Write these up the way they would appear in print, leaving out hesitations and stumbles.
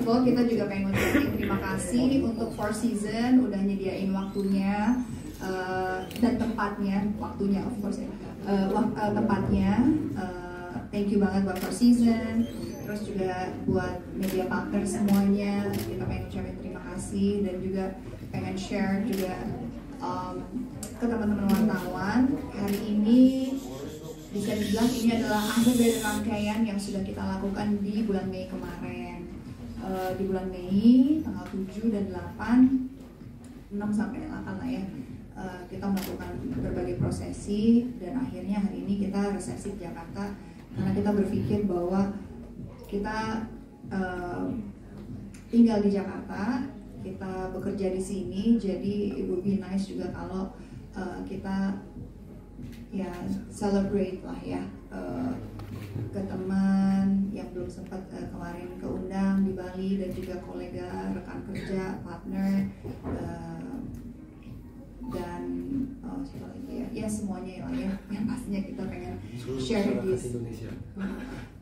all kita juga pengen ngucapin terima kasih untuk Four Seasons udah nyediain waktunya dan tempatnya, waktunya of course ya, tempatnya. Thank you banget buat Four Seasons, terus juga buat media partner semuanya, kita pengen ngucapin terima kasih dan juga pengen share juga ke teman-teman wartawan. Hari ini bisa dibilang ini adalah akhir dari rangkaian yang sudah kita lakukan di bulan Mei kemarin. Di bulan Mei tanggal 7 dan 8, 6 sampai 8 lah ya, kita melakukan berbagai prosesi dan akhirnya hari ini kita resepsi di Jakarta karena kita berpikir bahwa kita tinggal di Jakarta, kita bekerja di sini, jadi it would be nice juga kalau kita ya celebrate lah ya ke teman yang belum sempat kemarin keundang di Bali dan juga kolega, rekan kerja, partner dan siapa lagi ya, ya semuanya lah ya, yang pastinya kita pengen share di Indonesia.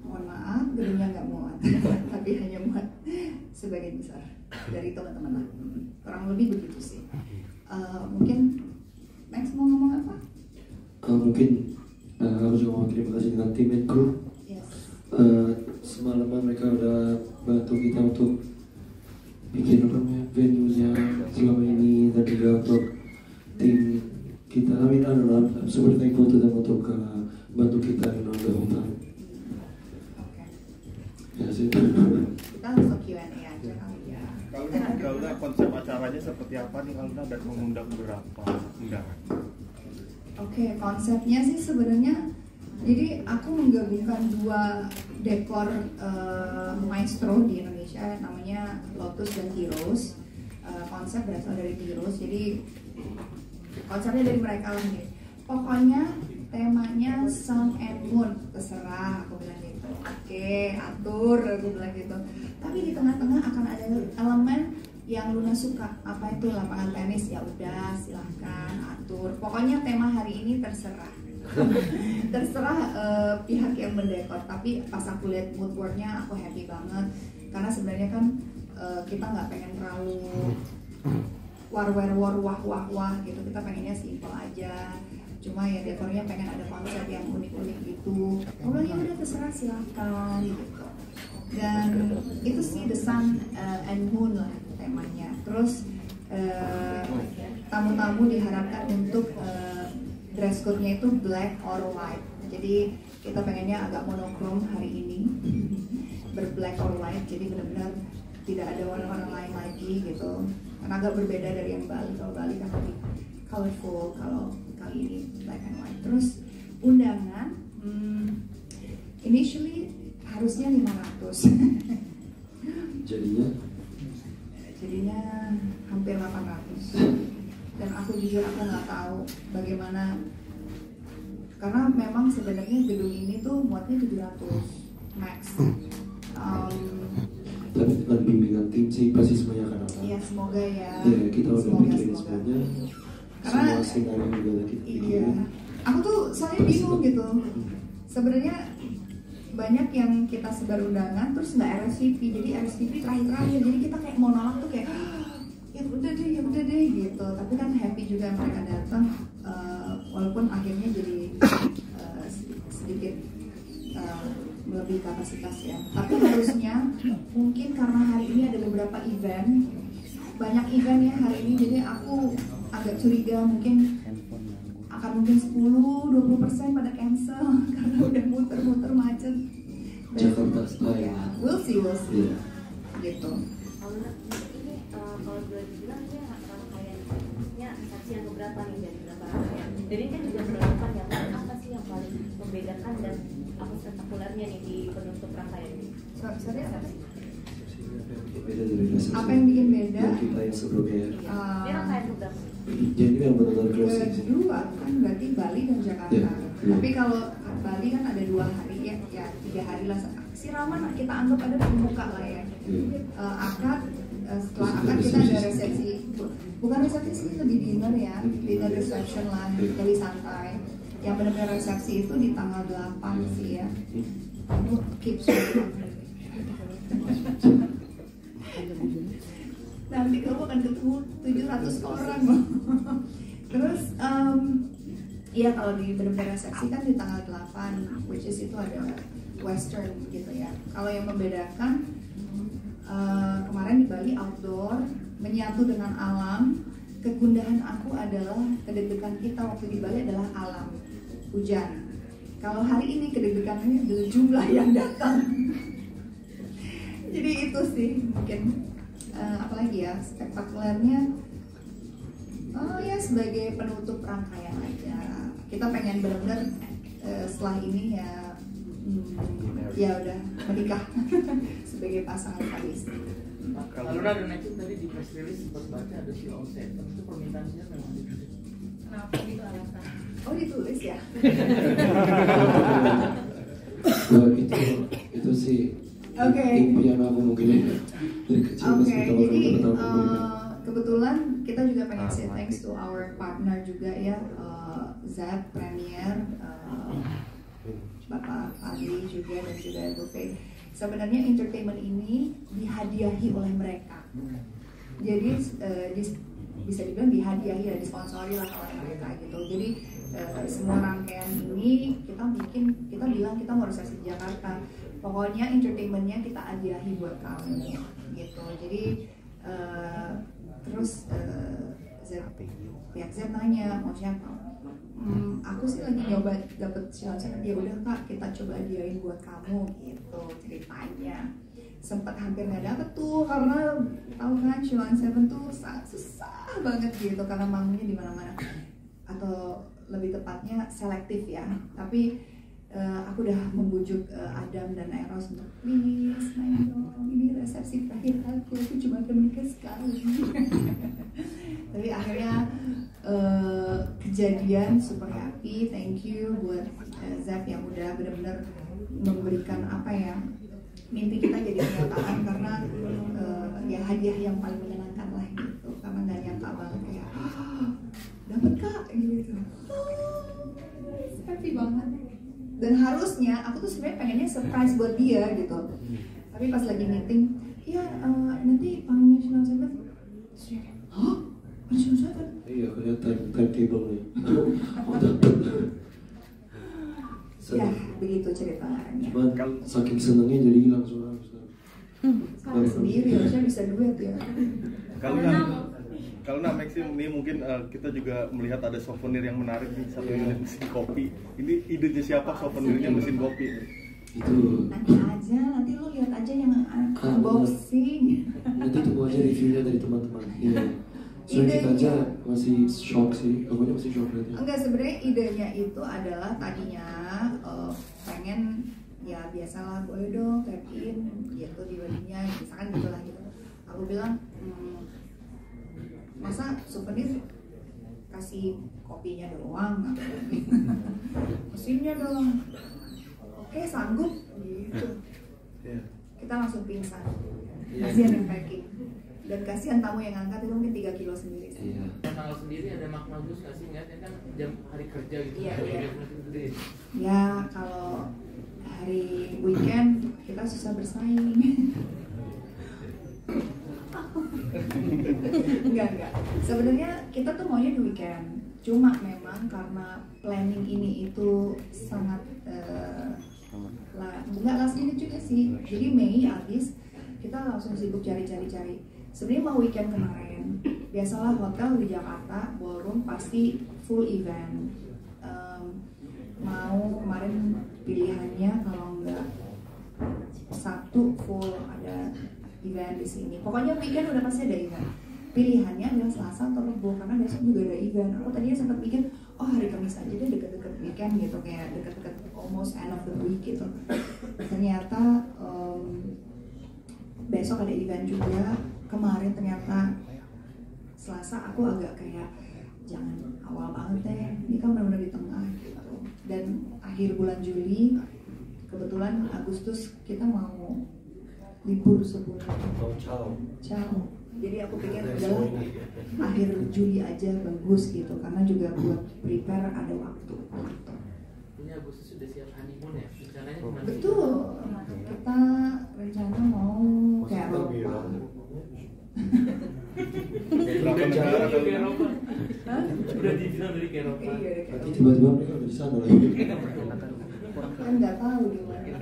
Mohon maaf, gedungnya nggak muat, tapi hanya muat sebagian besar dari teman-teman lah. Kurang lebih begitu sih. Mungkin Max mau ngomong apa? Mungkin aku juga mau terima kasih dengan tim and crew. Yes. Semalaman mereka udah bantu kita untuk bikin venue-nya selama ini dan juga untuk tim kita. I mean, I don't know, I'm super thankful to them untuk bantu kita the whole time. Ya sih. Kita langsung Q&A aja kali ya. Kalau konsep acaranya seperti apa nih kalau dan mengundang beberapa undangan? Oke, konsepnya sih sebenarnya jadi aku menggabungkan dua dekor maestro di Indonesia namanya Lotus dan Heroes. Konsep berasal dari Heroes, jadi konsepnya dari mereka lah nih. Pokoknya temanya Sun and Moon, terserah aku bilang gitu. Oke, atur aku bilang gitu. Tapi di tengah-tengah akan ada elemen yang Luna suka, apa itu lapangan tenis, ya udah silahkan atur. Pokoknya tema hari ini terserah. Terserah pihak yang mendekor. Tapi pas aku lihat mood boardnya aku happy banget karena sebenarnya kan kita nggak pengen terlalu war wah gitu. Kita pengennya simple aja. Cuma ya dekornya pengen ada konsep yang unik-unik gitu. Oh ya udah terserah silahkan gitu. Dan itu sih The Sun and Moon lah temanya. Terus tamu-tamu diharapkan untuk dress code-nya itu black or white. Jadi kita pengennya agak monokrom hari ini, berblack or white. Jadi benar-benar tidak ada warna-warna lain lagi gitu. Karena agak berbeda dari yang Bali. Kalau Bali kan lebih colorful, kalau kali ini black and white. Terus undangan, initially harusnya 500. Jadinya hampir 800. Dan aku jujur aku nggak tahu bagaimana, karena memang sebenarnya gedung ini tuh muatnya 700 max. Tapi dengan bimbingan tim sih pasti semuanya akan apa? Iya semoga ya. Ya kita udah bikin semuanya. Karena semua skenario juga kita bikin. Iya. Aku tuh soalnya bingung gitu. Sebenarnya banyak yang kita sebar undangan terus nggak RSVP, jadi RSVP terakhir-terakhir. Jadi kita kayak mau nolak tuh kayak ya udah deh gitu. Tapi kan happy juga mereka datang, walaupun akhirnya jadi sedikit melebihi kapasitas ya. Tapi harusnya mungkin karena hari ini ada beberapa event, banyak event ya hari ini, jadi aku agak curiga mungkin akan mungkin 10-20% pada cancel karena udah muter-muter macet. Jakarta style. Ya, we'll see. Yeah. Gitu. Kalau boleh dibilang ini rangkaiannya saksi yang keberapa nih dari berapa rangkaian? Jadi ini kan juga berapa ya? Apa sih yang paling membedakan dan apa spektakulernya nih di penutup rangkaian ini? Sorry, apa sih? Beda dari resepsi. Apa yang bikin beda? Yang kita yang sebelumnya. Ini rangkaian keberapa? Jadi yang benar-benar closing sih. Kedua kan berarti Bali dan Jakarta. Yeah. Tapi kalau Bali kan ada 2 hari ya 3 hari lah. Siraman kita anggap ada pembuka lah ya. Akad, setelah akad kita ada resepsi. Bukan resepsi sih, lebih dinner ya, dinner reception lah, jadi santai. Yang benar-benar resepsi itu di tanggal 8 sih ya. Keep nanti kamu akan ketemu 700 orang loh. Terus iya kalau di benar-benar resepsi kan di tanggal 8, which is itu ada western gitu ya. Kalau yang membedakan kemarin di Bali outdoor, menyatu dengan alam. Kegundahan aku adalah kedeg-degan kita waktu di Bali adalah alam, hujan. Kalau hari ini kedeg-degannya adalah jumlah yang datang. Jadi itu sih mungkin apalagi ya spektakulernya. Oh ya sebagai penutup rangkaian aja. Kita pengen benar-benar setelah ini ya ya udah menikah sebagai pasangan Paris. Kalau udah ada matching tadi di press release sempat baca ada si Onset, itu permintaannya memang ditulis. Kenapa gitu alasan? Oh ditulis ya? Wah, itu sih Oke. impian aku mungkin ya dari kecil. Oke, kita jadi kebetulan kebetulan kita juga pengen say thanks to our partner juga ya, Zap Premier, Bapak Fadli juga dan juga Bu Faye. Sebenarnya entertainment ini dihadiahi oleh mereka. Jadi bisa dibilang dihadiahi ya, disponsori lah oleh mereka gitu. Jadi semua rangkaian ini kita bilang kita mau resepsi di Jakarta. Pokoknya entertainmentnya kita hadiahi buat kamu gitu. Jadi terus pihak Z nanya mau siapa? Aku sih lagi nyoba dapet challenge, ya udah Kak kita coba hadiahin buat kamu gitu ceritanya. Sempat hampir nggak dapet tuh karena tahu kan Shilon Seven tuh susah banget gitu karena manggungnya di mana-mana, atau lebih tepatnya selektif ya. Tapi aku udah membujuk Adam dan Eros untuk please, main dong, ini resepsi terakhir aku cuma akan menikah sekali. Tapi akhirnya kejadian super happy. Thank you buat Zap yang udah benar-benar memberikan apa ya, mimpi kita jadi kenyataan karena ya hadiah yang paling menyenangkan lah gitu, karena nggak nyangka banget kayak dapet Kak gitu. Happy banget. Dan harusnya aku tuh sebenarnya pengennya surprise buat dia gitu, tapi pas lagi meeting ya nanti panggilnya Shilon Seven, hah? Ada Shilon Seven? iya kelihatan timetable nih. Ya begitu ceritanya. Cuman saking senengnya jadi langsung harus Sekarang sendiri harusnya bisa duet ya. Kalau Maxim ini mungkin kita juga melihat ada souvenir yang menarik nih, satu unit mesin kopi. Ini idenya siapa souvenirnya mesin kopi? itu Nanti lu lihat aja yang unboxing. nanti tunggu aja reviewnya dari teman-teman. Iya. Soalnya kita aja masih shock sih, pokoknya masih shock berarti. Enggak, sebenarnya idenya itu adalah tadinya pengen ya biasalah boleh dong tap in gitu di weddingnya, misalkan gitulah gitu. Aku bilang masa souvenir kasih kopinya doang, mesinnya dong. Oke sanggup gitu. Kita langsung pingsan. Kasihan yang packing dan kasihan tamu yang ngangkat itu mungkin 3 kilo sendiri. Iya. Tanggal sendiri ada makna khusus nggak sih? Nggak, kan jam hari kerja gitu. Iya. Ya kalau hari weekend kita susah bersaing. Enggak. Sebenarnya kita tuh maunya di weekend. Cuma memang karena planning ini itu sangat nggak last minute juga sih. Jadi Mei habis kita langsung sibuk cari. Sebenarnya mau weekend kemarin. Biasalah hotel di Jakarta ballroom pasti full event. Mau kemarin pilihannya kalau enggak Sabtu full ada event di sini. Pokoknya weekend udah pasti ada event. Pilihannya adalah Selasa atau Rabu karena besok juga ada event. Aku tadinya sempat mikir, oh hari Kamis aja deh deket-deket weekend gitu, kayak deket-deket almost end of the week gitu. Ternyata besok ada event juga. Kemarin ternyata Selasa aku agak kayak jangan awal banget deh, ini kan benar-benar di tengah gitu. Dan akhir bulan Juli, kebetulan Agustus kita mau libur sebulan. Ciao. Jadi aku pikir adalah akhir Juli aja bagus gitu, karena juga buat prepare ada waktu. Ini Agustus sudah siap honeymoon ya? Rencananya gimana? Betul. Kita rencana mau kayak Udah dibilang dari Eropa. Iya, Tapi tiba-tiba mereka udah di sana lagi. kan nggak tahu di mana.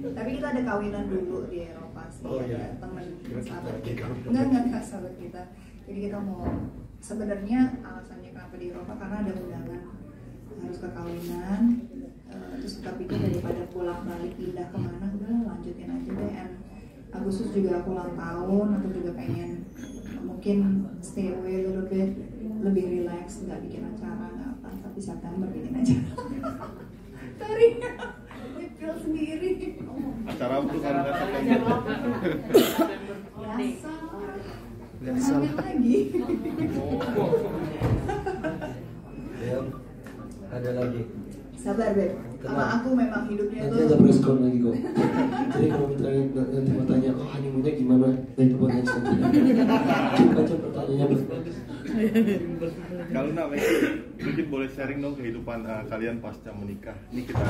Tapi kita ada kawinan dulu di Eropa sih, Oh, iya. ada teman sahabat kita. Enggak sahabat kita. Jadi kita mau, sebenarnya alasannya kenapa di Eropa karena ada undangan harus ke kawinan. Terus kita pikir daripada pulang balik pindah kemana, udah lanjutin aja deh. And Agustus juga aku ulang tahun, aku juga pengen mungkin stay away a little bit, lebih relax, nggak bikin acara nggak apa. Tapi September bikin acara. Sorry, nyepil sendiri. Acara apa tuh kalau nggak sampai Biasa hamil lagi. Ya, ada lagi. Sabar Beb, sama aku memang hidupnya Nanti ada tuh press con lagi kok. Jadi kalau misalnya nanti mau tanya, oh honeymoonnya gimana? Nah itu buat next nanti. Coba aja pertanyaannya bagus. Kalau mungkin boleh sharing dong kehidupan kalian pasca menikah. Ini kita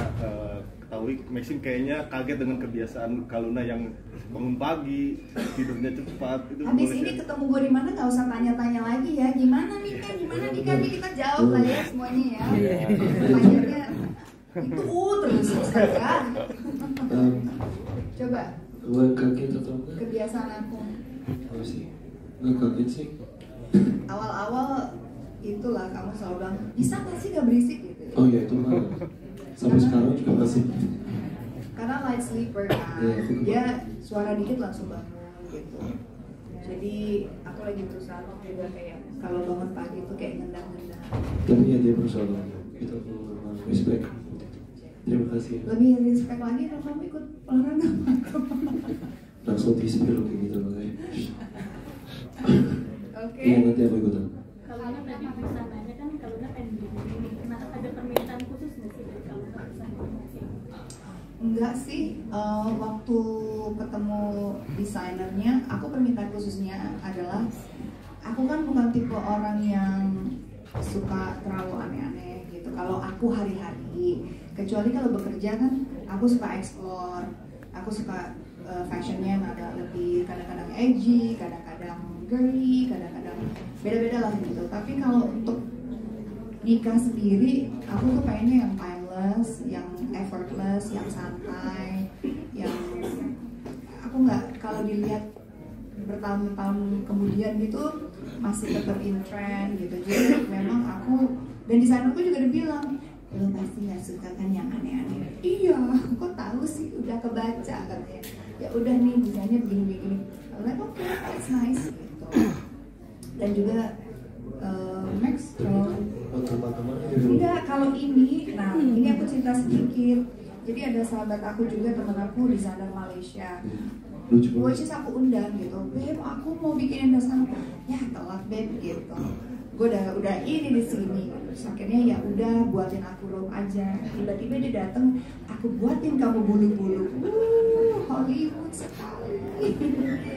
ketahui Maxine kayaknya kaget dengan kebiasaan Kaluna yang bangun pagi, tidurnya cepat. Itu habis boleh ini share? ketemu gue di mana nggak usah tanya-tanya lagi ya. Gimana nikah, nih kita jawab lah ya semuanya ya. Pertanyaannya itu terus ya. Coba Gue kaget atau enggak? kebiasaan aku Apa sih? Nggak kaget sih. awal-awal itulah kamu selalu bilang bisa nggak sih gak berisik gitu. Oh iya itu mah sampai sekarang juga masih. Karena light sleeper kan, Iya. dia suara dikit langsung bangun gitu. Jadi aku lagi berusaha juga kayak kalau bangun pagi tuh kayak ngendang-ngendang. Tapi ya dia berusaha. Itu aku memang respect. Terima kasih. Lebih respect lagi kalau kamu ikut olahraga. Langsung di spill kayak gitu loh kayak. Oke. Iya nanti aku ikutan. Kalau tadi bisa nanya kan kalau pengen begini, kenapa ada permintaan khusus nggak sih dari kalau pesan? Enggak sih, waktu ketemu desainernya, aku permintaan khususnya adalah aku kan bukan tipe orang yang suka terlalu aneh-aneh gitu. Kalau aku hari-hari, kecuali kalau bekerja kan, aku suka explore, aku suka fashionnya yang agak lebih kadang-kadang edgy, kadang-kadang girly, kadang-kadang beda-beda lah gitu. Tapi kalau untuk nikah sendiri, aku tuh pengennya yang timeless, yang effortless, yang santai, yang aku nggak, kalau dilihat bertahun-tahun kemudian gitu masih tetap in trend gitu. Jadi memang aku dan desainerku juga udah bilang, lo pasti nggak suka kan yang aneh-aneh. Iya, kok tahu sih, udah kebaca katanya. Ya udah nih desainnya begini-begini. Like oke, that's nice gitu. Dan juga Max kalau enggak, kalau ini, nah ini aku cerita sedikit. Jadi ada sahabat aku juga, teman aku di sana Malaysia. Lucu Which is aku undang gitu, Beb aku mau bikin endorsean. Ya telat Beb gitu. Gue udah ini di sini. Terus akhirnya ya udah buatin aku robe aja. Tiba-tiba dia datang, aku buatin kamu bulu-bulu. Hollywood sekali.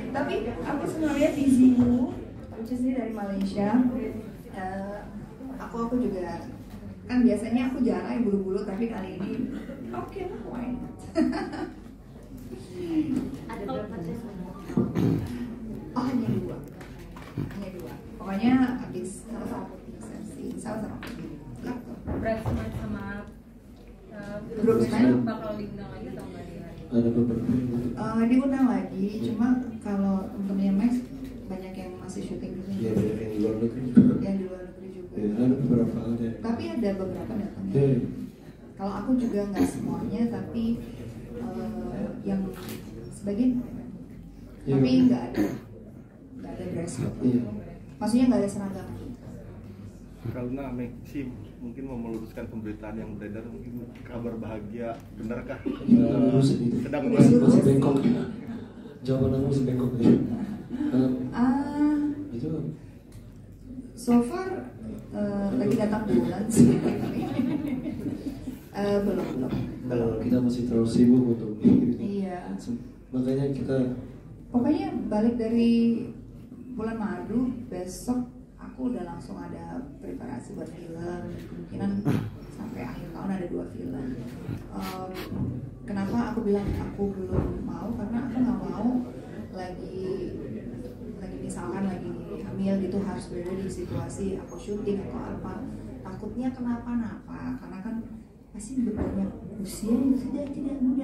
Tapi aku sebenarnya visimu, which is dari Malaysia. Aku juga kan biasanya aku jarang yang bulu-bulu, tapi kali ini oke lah, why not? Ada berapa tes? Oh hanya dua. Pokoknya habis resepsi sama gitu. Bridesmaid sama Groomsmen bakal diundang lagi atau enggak dia? Ada beberapa yang diundang lagi, cuma kalau temennya Max banyak yang masih syuting gitu. ya banyak yang di luar negeri juga. Yang di luar negeri juga. Ya ada beberapa ada. Tapi ada beberapa datang ya. Ya, Kalau aku juga nggak semuanya, tapi yang sebagian. Ya. Tapi nggak ada dress code. Iya. Maksudnya nggak ada seragam. Karena Maxine mungkin mau meluruskan pemberitaan yang beredar, mungkin kabar bahagia, benarkah? Aku sedih. Sedang Masih bengkok. Jawaban aku masih bengkok ya. Itu So far lagi datang bulan sih. Belum. kalau kita masih terlalu sibuk untuk Iya. makanya kita Pokoknya balik dari bulan madu, besok aku udah langsung ada preparasi buat film. Kemungkinan sampai akhir tahun ada 2 film. Kenapa aku bilang aku belum mau? Karena aku nggak mau lagi misalkan lagi hamil hamil gitu harus berada di situasi aku syuting atau apa, takutnya kenapa-napa karena kan pasti banyak usia yang sudah tidak muda